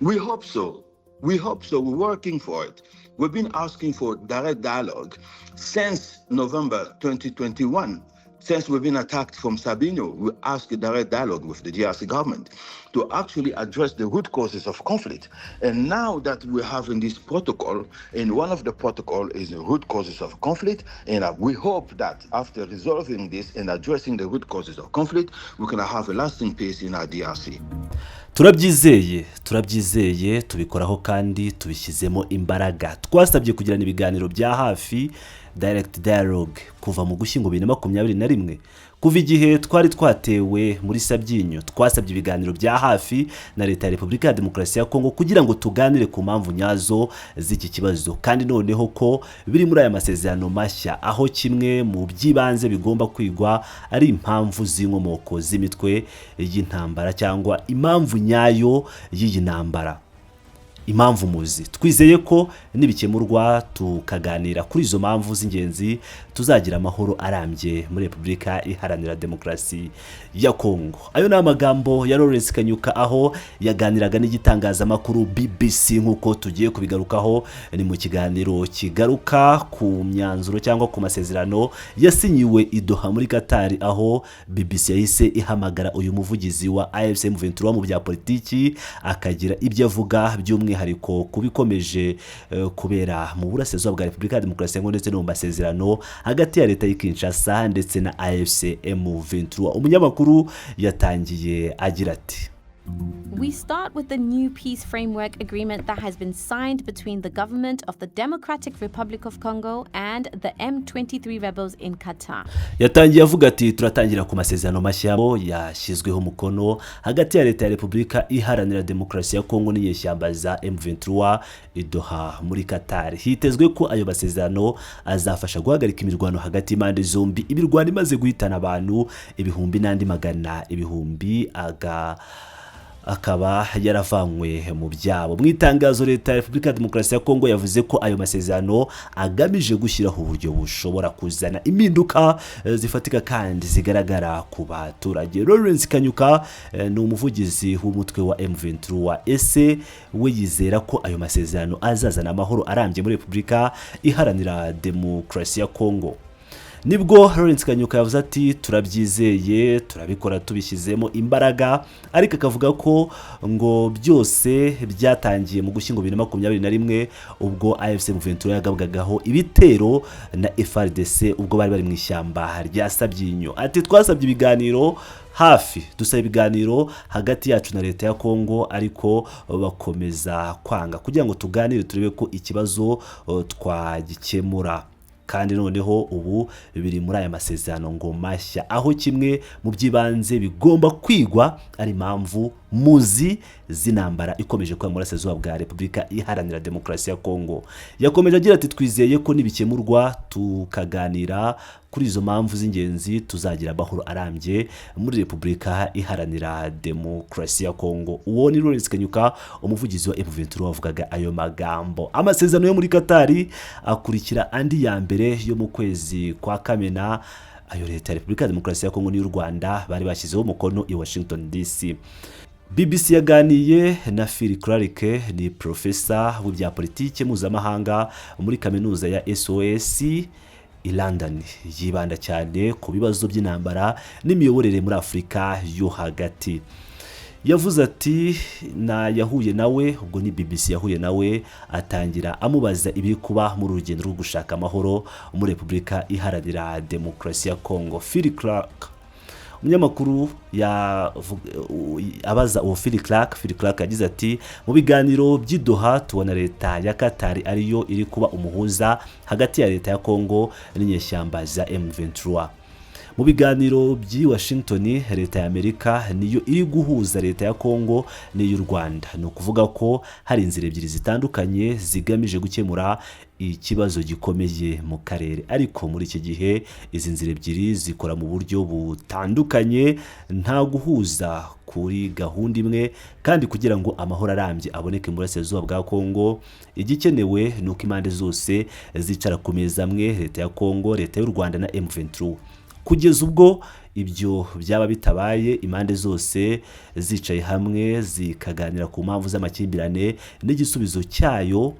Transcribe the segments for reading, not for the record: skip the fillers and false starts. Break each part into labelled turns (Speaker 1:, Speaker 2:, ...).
Speaker 1: We hope so. We hope so. We're working for it. We've been asking for direct dialogue since November 2021. Since we've been attacked from Sabino, we asked a direct dialogue with the DRC government to actually address the root causes of conflict. And now that we're having this protocol, and one of the protocol is the root causes of conflict, and we hope that after resolving this and addressing the root causes of conflict, we can have a lasting peace in our DRC.
Speaker 2: turabyizeye tubikoraho kandi tubishyizemo imbaraga. Twasabye kugirana ibiganiro bya hafi direct dialogue kuva mu Gushyingo 2021, kuva igihe twari twatewe muri Sabyinyo. Twasabye ibiganiro bya hafi na leta ya Repubulika ya Demokarasi ya Kongo kugira ngo tuganire ku mpamvu nyazo z'iki kibazo, kandi noneho ko biri muri aya masezerano mashya, aho kimwe mu byibanze bigomba kwigwa ari impamvu z'inkomoko z'imitwe y'intambara cyangwa impamvu nyayo y'iyi ntambara. Impamvu muzi, twizeye ko nibikemurwa tukaganira kuri izo mpamvu z'ingenzi tuzagira amahoro arambye muri Repubulika Iharanira Demokarasi ya Kongo. Ayo ni amagambo ya Lawrence Kanyuka aho yaganiraga n'igitangazamakuru BBC. Nk'uko tugiye kubigarukaho, ni mu kiganiro kigaruka ku myanzuro cyangwa ku masezerano yasinyiwe i Doha muri Qatar, aho BBC yahise ihamagara uyu muvugizi wa AFC M23 mu bya politiki akagira ibyo avuga by'umwihariko kubikomeje kubera mu burasirazuba bwa Repubulika ya Demokarasi ya Kongo ndetse no mu masezerano hagati ya leta y'Kinshasa ndetse na AFC M23. Umunyamakuru yatangiye agira ati:
Speaker 3: We start with the new peace framework agreement that has been signed between the government of the Democratic Republic of Congo and the M23 rebels in Qatar.
Speaker 2: Yatangiye avuga ati turatangira ku masezerano mashya yashyizweho umukono hagati ya leta ya Repubulika Iharanira Demokarasi ya Kongo n'inyeshyamba za M23 i Doha muri Qatar. Hitezwe ko ayo masezerano azafasha guhagarika imirwano hagati y'impande zombi, imirwano imaze guhitana abantu ibihumbi n'andi magana ibihumbi akaba yaravanywe mu byabo. Mu itangazo leta ya Repubulika ya Demokarasi ya Kongo yavuze ko ayo masezerano agamije gushyiraho uburyo bushobora kuzana impinduka zifatika kandi zigaragara ku baturage. Lawrence Kanyuka ni umuvugizi w'umutwe wa M23. Ese we yizera ko ayo masezerano azazana amahoro arambye muri Repubulika Iharanira Demokarasi ya Kongo? Nibwo Lawrence Kanyuka yavuze ati turabyizeye, turabikora tubishyizemo imbaraga, ariko akavuga ko ngo byose byatangiye mu Gushyingo 2021 ubwo AFC M23 yagabwagaho ibitero na FARDC ubwo bari mu ishyamba rya Sabyinyo. Ati twasabye ibiganiro hafi, dusaba ibiganiro hagati yacu na leta ya Kongo, ariko bakomeza kwanga kugira ngo tuganire turebe ko ikibazo twagikemura. Kandi noneho ubu biri muri aya masezerano ngo mashya, aho kimwe mu byibanze bigomba kwigwa ari impamvu muzi z'intambara ikomeje kwa burasirazuba bwa Repubulika Iharanira Demokarasi ya Kongo. Yakomeje agira ati twizeye ko nibikemurwa tukaganira kuri izo mpamvu z'ingenzi tuzagira amahoro arambye muri Repubulika Iharanira Demokarasi ya Kongo. Uwo ni Lawrence Kanyuka, umuvugizi wa M23 wavugaga ayo magambo. Amasezerano yo muri Qatar akurikira andi ya mbere yo mu kwezi kwa Kamena ayo leta ya Repubulika ya Demokarasi ya Kongo n'u Rwanda bari bashyizeho umukono i Washington DC. BBC yaganiye na Kuri, ni profesa w'ibya politiki mpuzamahanga muri kaminuza ya SOS i London. Yibanda cyane ku bibazo by'intambara n'imiyoborere muri Afurika yo hagati. Yavuze ati yahuye nawe, ubwo ni BBC yahuye nawe, atangira amubaza ibiri kuba mu rugendo rwo gushaka amahoro muri Repubulika Iharanira Demokarasi ya Kongo. Kuri, umunyamakuru abaza uwo Kuri yagize ati mu biganiro by'Idoha tubona leta ya Qatar ariyo iri kuba umuhuza hagati ya leta ya Kongo n'inyeshyamba za M23. Mu biganiro by'i Washington leta ya Amerika niyo iri guhuza leta ya Kongo n'iy'u Rwanda. Ni ukuvuga ko hari inzira ebyiri zitandukanye zigamije gukemura ikibazo gikomeye mu karere, ariko muri iki gihe izi nzira ebyiri zikora mu buryo butandukanye, nta guhuza kuri gahunda imwe, kandi kugira ngo amahoro arambye aboneke mu burasirazuba bwa Kongo igikenewe nuko impande zose zicara ku meza amwe, leta ya Kongo, leta y'u Rwanda na M23. Kugeza ubwo ibyo byaba bitabaye impande zose zicaye hamwe zikaganira ku mpamvu z'amakimbirane n'igisubizo cyayo,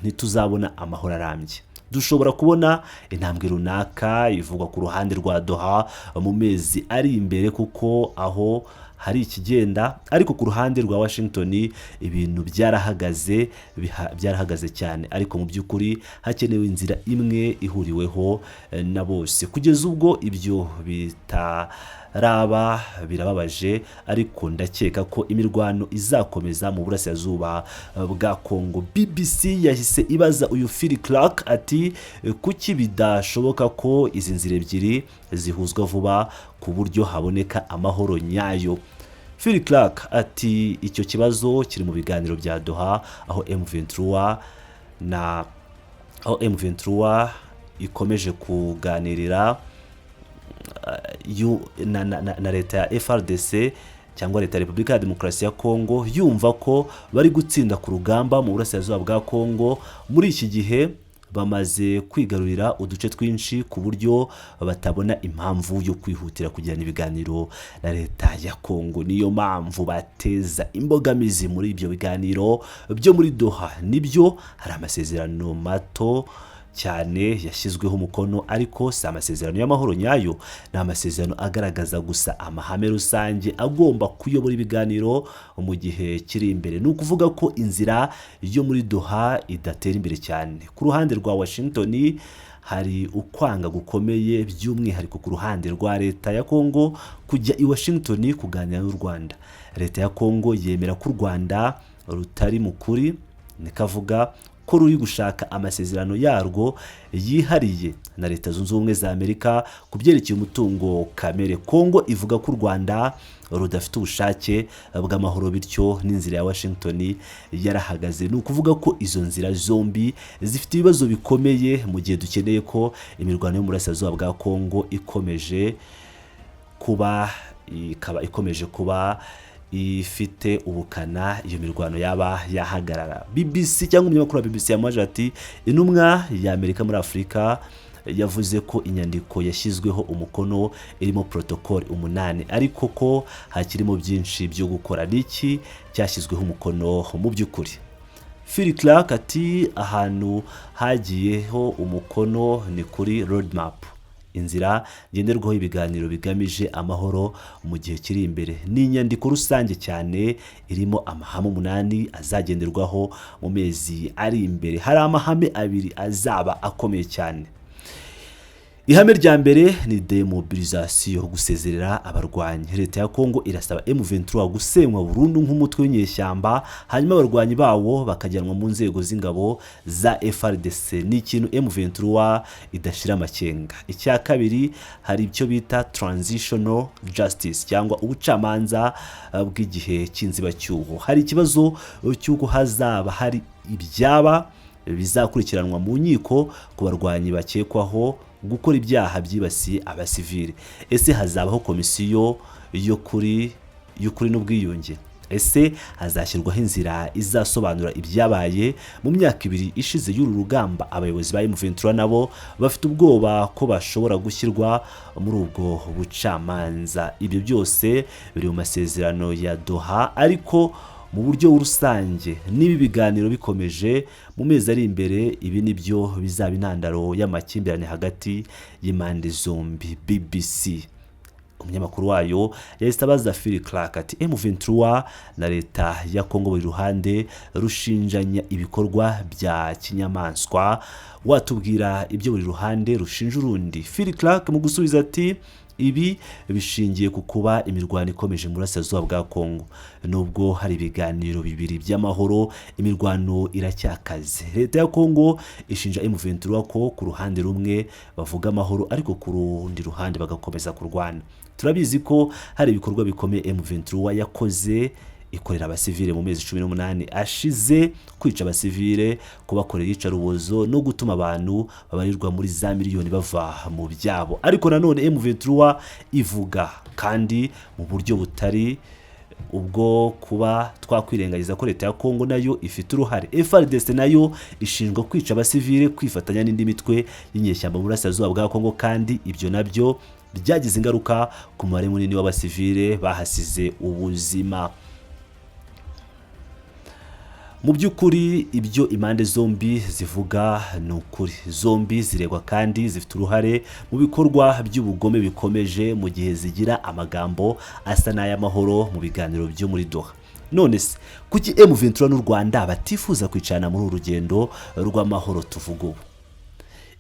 Speaker 2: ntituzabona amahoro arambye. Dushobora kubona intambwe runaka ivugwa ku ruhande rwa Doha mu mezi ari imbere kuko aho hari ikigenda, ariko ku ruhande rwa Washington ibintu byarahagaze cyane, ariko mu by'ukuri hakenewe inzira imwe ihuriweho na bose. Kugeza ubwo ibyo bitaraba birababaje, ariko ndakeka ko imirwano izakomeza mu burasirazuba bwa Kongo. BBC yahise ibaza uyu Phil Clark ati kuki bidashoboka ko izi nzira ebyiri zihuzwa vuba ku buryo haboneka amahoro nyayo. Phil Clark ati icyo kibazo kiri mu biganiro bya Doha aho M23 ikomeje kuganirira na leta ya FRDC cyangwa leta ya Repubulika ya Demokarasi ya Kongo, yumva ko bari gutsinda ku rugamba mu burasirazuba bwa Kongo. Muri iki gihe bamaze kwigarurira uduce twinshi ku buryo batabona impamvu yo kwihutira kugirana ibiganiro na leta ya Kongo. Niyo mpamvu bateza imbogamizi muri ibyo biganiro byo muri Doha. Nibyo hari amasezerano mato cyane yashyizweho umukono, ariko si amasezerano y'amahoro nyayo, ni amasezerano agaragaza gusa amahame rusange agomba kuyobora ibiganiro mu gihe kiri imbere. Ni ukuvuga ko inzira yo muri Doha idatera imbere cyane. Ku ruhande rwa Washington hari ukwanga gukomeye, by'umwihariko ku ruhande rwa leta ya Kongo kujya i Washington kuganira n'u Rwanda. Leta ya Kongo yemera ko u Rwanda rutari mu kuri, nikavuga ko ruri gushaka amasezerano yarwo yihariye na Leta Zunze Ubumwe za Amerika ku byerekeye umutungo kamere. Kongo ivuga ko u Rwanda rudafite ubushake bw'amahoro, bityo n'inzira ya Washington yarahagaze. Ni ukuvuga ko izo nzira zombi zifite ibibazo bikomeye mu gihe dukeneye ko imirwano yo mu burasirazuba bwa Kongo ikomeje kuba ifite ubukana, iyo mirwano yaba yahagarara. BBC cyangwa umunyamakuru wa BBC yamaje ati intumwa ya Amerika muri Afurika yavuze ko inyandiko yashyizweho umukono irimo protocol 8, ariko ko hakirimo byinshi byo gukora. Niki cyashyizweho umukono mu by'ukuri? Phil Clark ati ahantu hagiyeho umukono ni kuri roadmap, inzira ngenderwaho ibiganiro bigamije amahoro mu gihe kiri imbere. Ni inyandiko rusange cyane irimo amahame 8 azagenderwaho mu mezi ari imbere. Hari amahame 2 azaba akomeye cyane. Ihame rya mbere ni demobilisation, gusezerera abarwanyi. Leta ya Kongo irasaba M23 gusenywa burundu nk'umutwe w'inyeshyamba, hanyuma abarwanyi bawo bakajyanwa mu nzego z'ingabo za FRDC. Ni ikintu M23 idashira amakenga. Icya kabiri hari icyo bita transitional justice cyangwa ubucamanza bw'igihe cy'inzibacyuho. Hari ikibazo cy'uko hazaba hari ibyaba bizakurikiranwa mu nkiko ku barwanyi bakekwaho gukora ibyaha byibasiye abasivile. Ese hazabaho komisiyo y'ukuri n'ubwiyunge? Ese hazashyirwaho inzira izasobanura ibyabaye mu myaka 2 ishize y'uru rugamba? Abayobozi ba M23 nabo bafite ubwoba ko bashobora gushyirwa muri ubwo bucamanza. Ibyo byose biri mu masezerano ya Doha, ariko mu buryo rusange nibi biganiro bikomeje mu mezi ari imbere, ibi nibyo bizaba intandaro y'amakimbirane hagati y'impande zombi. BBC umunyamakuru wayo yahise abaza Phil Clark ati M23 na leta ya Kongo buri ruhande rushinjanya ibikorwa bya kinyamaswa, watubwira ibyo buri ruhande rushinja urundi? Phil Clark mu gusubiza ati ibi bishingiye ku kuba imirwano ikomeje mu burasirazuba bwa Kongo. Nubwo hari ibiganiro bibiri by'amahoro, imirwano iracyakaze. Leta ya Kongo ishinja M23 ko ku ruhande rumwe bavuga amahoro, ariko ku rundi ruhande bagakomeza kurwana. Turabizi ko hari ibikorwa bikomeye M23 yakoze ikorera abasivile mu mezi 18 ashize, kwica abasivile, kubakorera iyicarubozo no gutuma abantu babarirwa muri za miliyoni bava mu byabo. Ariko nanone M23 ivuga kandi mu buryo butari ubwo kuba twakwirengagiza ko leta ya Kongo nayo ifite uruhare. FRDC nayo ishinjwa kwica abasivile, kwifatanya n'indi mitwe y'inyeshyamba mu burasirazuba bwa Kongo, kandi ibyo nabyo byagize ingaruka ku mubare munini w'abasivile bahasize ubuzima. Mu by'ukuri ibyo impande zombi zivuga ni ukuri. Zombi ziregwa kandi zifite uruhare mu bikorwa by'ubugome bikomeje mu gihe zigira amagambo asa n'ay'amahoro mu biganiro byo muri Doha. None se kuki M23 n'u Rwanda batifuza kwicana muri uru rugendo rw'amahoro tuvuga ubu?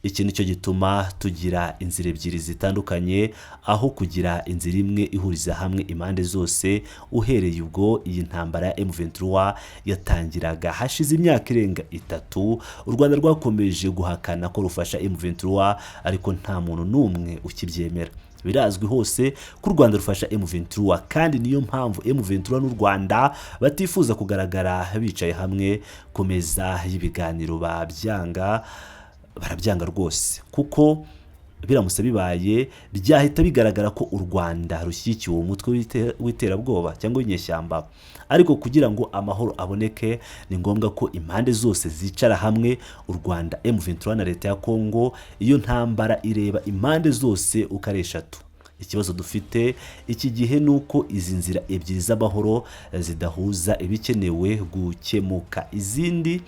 Speaker 2: Iki nicyo gituma tugira inzira ebyiri zitandukanye aho kugira inzira imwe ihuriza hamwe impande zose. Uhereye ubwo iyi ntambara ya M23 yatangiraga hashize imyaka irenga 3, u Rwanda rwakomeje guhakana ko rufasha M23 ariko nta muntu n'umwe ukibyemera. Birazwi hose ko u Rwanda rufasha M23 kandi niyo mpamvu M23 n'u Rwanda batifuza kugaragara bicaye hamwe ku meza y'ibiganiro. Barabyanga rwose kuko biramutse bibaye byahita bigaragara ko u Rwanda rushyigikiye umutwe w'iterabwoba cyangwa w'inyeshyamba. Ariko kugira ngo amahoro aboneke ni ngombwa ko impande zose zicara hamwe. U Rwanda, M23 na leta ya Kongo, iyo ntambara ireba impande zose uko ari eshatu. Ikibazo dufite iki gihe nuko izi nzira ebyiri z'amahoro zidahuza ibikenewe gukemuka. Izindi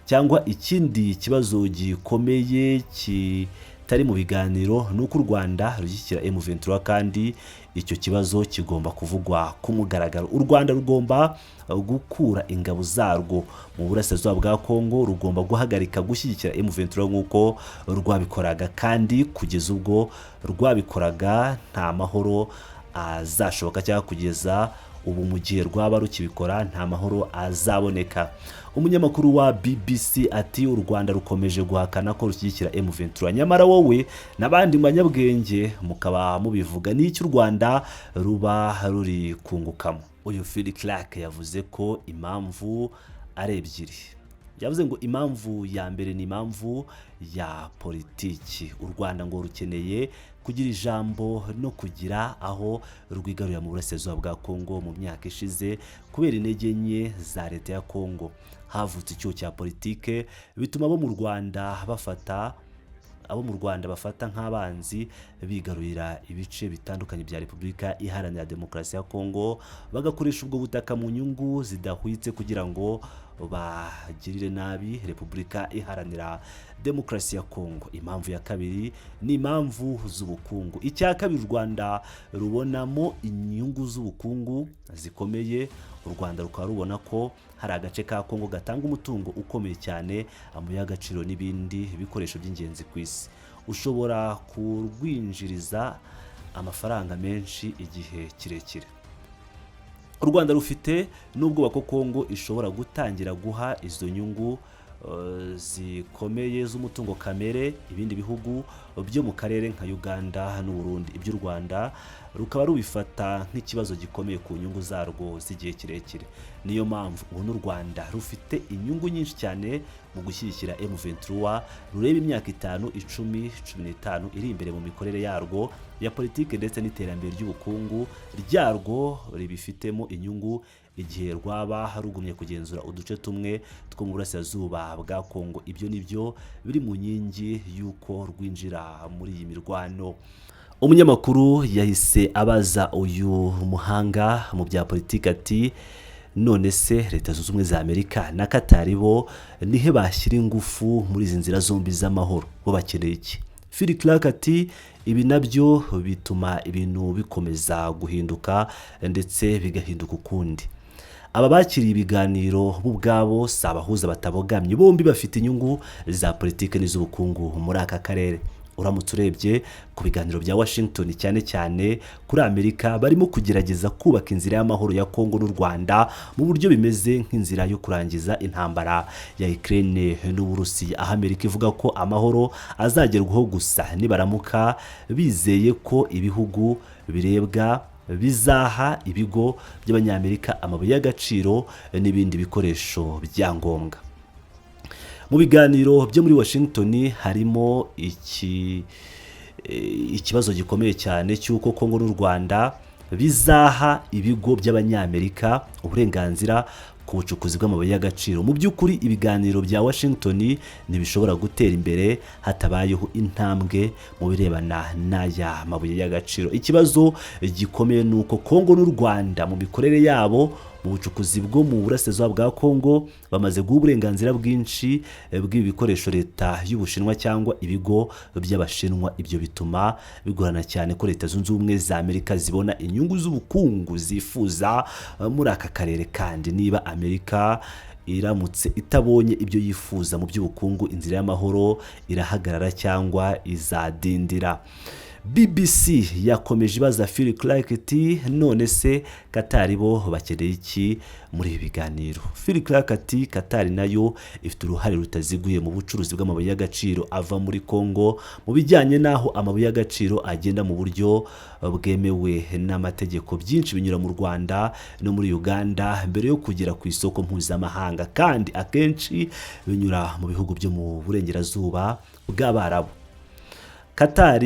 Speaker 2: cyangwa ikindi kibazo gikomeye kitari mu biganiro nuko u Rwanda rushyigikira M23 kandi icyo kibazo kigomba kuvugwa ku mugaragaro. U Rwanda rugomba gukura ingabo zarwo mu burasirazuba bwa Kongo, rugomba guhagarika gushyigikira M23 nk'uko rwabikoraga, kandi kugeza ubwo rwabikoraga nta mahoro azashoboka, cyangwa kugeza ubu mu gihe rwaba rukibikora nta mahoro azaboneka. Umunyamakuru wa BBC ati u Rwanda rukomeje guhakana ko rushyigikira M23, nyamara wowe n'abandi banyabwenge mukaba mubivuga. N'icyo u Rwanda ruba ruri kungukamo. Uyu Phil Clark yavuze ko impamvu ari ebyiri. Yavuze ngo impamvu ya mbere ni impamvu ya politiki. U Rwanda ngo rukeneye kugira ijambo no kugira aho rwigarurira mu burasirazuba bwa Kongo mu myaka ishize kubera intege nke za leta ya Kongo. Havutse icyuho cya politike bituma abo mu Rwanda bafata nk'abanzi bigarurira ibice bitandukanye bya Repubulika Iharanira Demokarasi ya Kongo, bagakoresha ubwo butaka mu nyungu zidahwitse kugira ngo bagirire nabi Repubulika Iharanira Demokarasi ya Kongo. Impamvu ya kabiri ni impamvu z'ubukungu. Icya kabiri, u Rwanda rubonamo inyungu z'ubukungu zikomeye. U Rwanda rukaba rubona ko hari agace ka Kongo gatanga umutungo ukomeye cyane, amabuye y'agaciro n'ibindi bikoresho by'ingenzi ku isi. Ushobora kurwinjiriza amafaranga menshi igihe kirekire. U Rwanda rufite n'ubwoba ko Kongo ishobora gutangira guha izo nyungu zikomeye z'umutungo kamere ibindi bihugu byo mu karere nka Uganda n'u Burundi. Ibyo u Rwanda rukaba rubifata nk'ikibazo gikomeye ku nyungu zarwo z'igihe kirekire. Niyo mpamvu ubu n'u Rwanda rufite inyungu nyinshi cyane mu gushyigikira M23, rureba imyaka 5, 10, 15 iri imbere mu mikorere yarwo ya politike ndetse n'iterambere ry'ubukungu ryarwo ribifitemo inyungu igihe rwaba harugumye kugenzura uduce tumwe two mu burasirazuba bwa Kongo. Ibyo nibyo biri mu nkingi y'uko rwinjira muri iyi mirwano. Umunyamakuru yahise abaza uyu muhanga mu bya politiki ati none se Leta Zunze Ubumwe za Amerika na Qatar bo nihe bashyira ingufu muri izi nzira zombi z'amahoro, bo bakeneye iki? Phil Clark ati ibi nabyo bituma ibintu bikomeza guhinduka ndetse bigahinduka ukundi. Aba bakiriye ibiganiro bo ubwabo si abahuza batabogamye, bombi bafite inyungu za politike n'iz'ubukungu muri aka karere. Uramutse urebye ku biganiro bya Washington cyane cyane kuri Amerika, barimo kugerageza kubaka inzira y'amahoro ya Kongo n'u Rwanda mu buryo bimeze nk'inzira yo kurangiza intambara ya Ukraine n'Uburusiya. Aho Amerika ivuga ko amahoro azagerwaho gusa nibaramuka bizeye ko ibihugu birebwa bizaha ibigo by'abanyamerika amabuye y'agaciro n'ibindi bikoresho bya ngombwa. Mu biganiro byo muri Washington harimo ikibazo gikomeye cyane cy'uko Kongo n'u Rwanda bizaha ibigo by'abanyamerika uburenganzira ku bucukuzi bw'amabuye y'agaciro. Mu by'ukuri ibiganiro bya Washington ntibishobora gutera imbere hatabayeho intambwe mu birebana n'aya mabuye y'agaciro. Ikibazo gikomeye nuko Kongo n'u Rwanda mu mikorere yabo mu bucukuzi bwo mu burasirazuba bwa Kongo bamaze guha uburenganzira bwinshi bw'ibi bikoresho leta y'Ubushinwa cyangwa ibigo by'Abashinwa. Ibyo bituma bigorana cyane ko Leta Zunze Ubumwe za Amerika zibona inyungu z'ubukungu zifuza muri aka karere, kandi niba Amerika iramutse itabonye ibyo yifuza mu by'ubukungu, inzira y'amahoro irahagarara cyangwa izadindira. BBC yakomeje ibaza Phil Clark ati none se Qatar bo bakeneye iki muri ibi biganiro? Phil Clark ati Qatar nayo ifite uruhare rutaziguye mu bucuruzi bw'amabuye y'agaciro ava muri Kongo, mu bijyanye n'aho amabuye y'agaciro agenda mu buryo bwemewe n'amategeko. Byinshi binyura mu Rwanda no muri Uganda mbere yo kugera ku isoko mpuzamahanga, kandi akenshi binyura mu bihugu byo mu burengerazuba bw'Abarabu. Qatar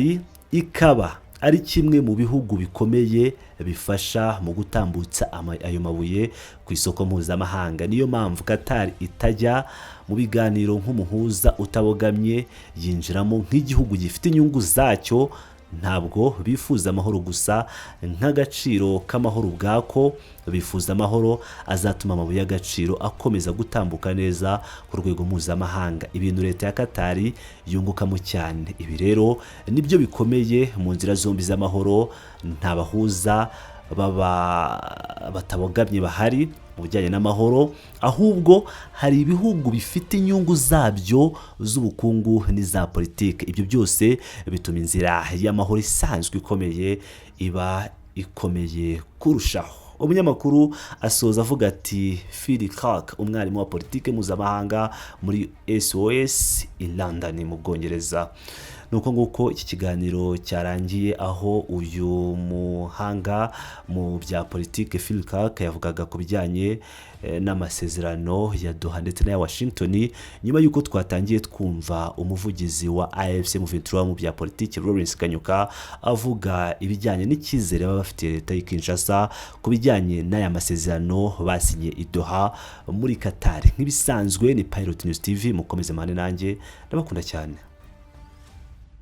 Speaker 2: ikaba ari kimwe mu bihugu bikomeye bifasha mu gutambutsa ayo mabuye ku isoko mpuzamahanga. Niyo mpamvu Qatar itajya mu biganiro nk'umuhuza utabogamye, yinjiramo nk'igihugu gifite inyungu zacyo. Ntabwo bifuza amahoro gusa nk'agaciro k'amahoro ubwako, bifuza amahoro azatuma amabuye y'agaciro akomeza gutambuka neza ku rwego mpuzamahanga, ibintu leta ya Qatar yungukamo cyane. Ibi rero nibyo bikomeye mu nzira zombi z'amahoro. Nta bahuza batabogamye bahari mu bijyanye n'amahoro, ahubwo hari ibihugu bifite inyungu zabyo z'ubukungu n'iza politiki. Ibyo byose bituma inzira y'amahoro isanzwe ikomeye iba ikomeye kurushaho. Umunyamakuru asoza avuga ati Phil Clark, umwarimu wa politiki mpuzamahanga muri SOS i London mu Bwongereza. Nuko nguko iki kiganiro cyarangiye, aho uyu muhanga mu bya politiki Phil Clark yavugaga ku bijyanye n'amasezerano ya Doha ndetse n'aya Washington, nyuma y'uko twatangiye twumva umuvugizi wa AFC M23 mu bya politiki Kanyuka avuga ibijyanye n'icyizere baba bafitiye leta y'i Kinshasa ku bijyanye n'aya masezerano basinye i Doha muri Qatar. Nk'ibisanzwe ni Pilot News TV, mukomeze mane nanjye, ndabakunda cyane.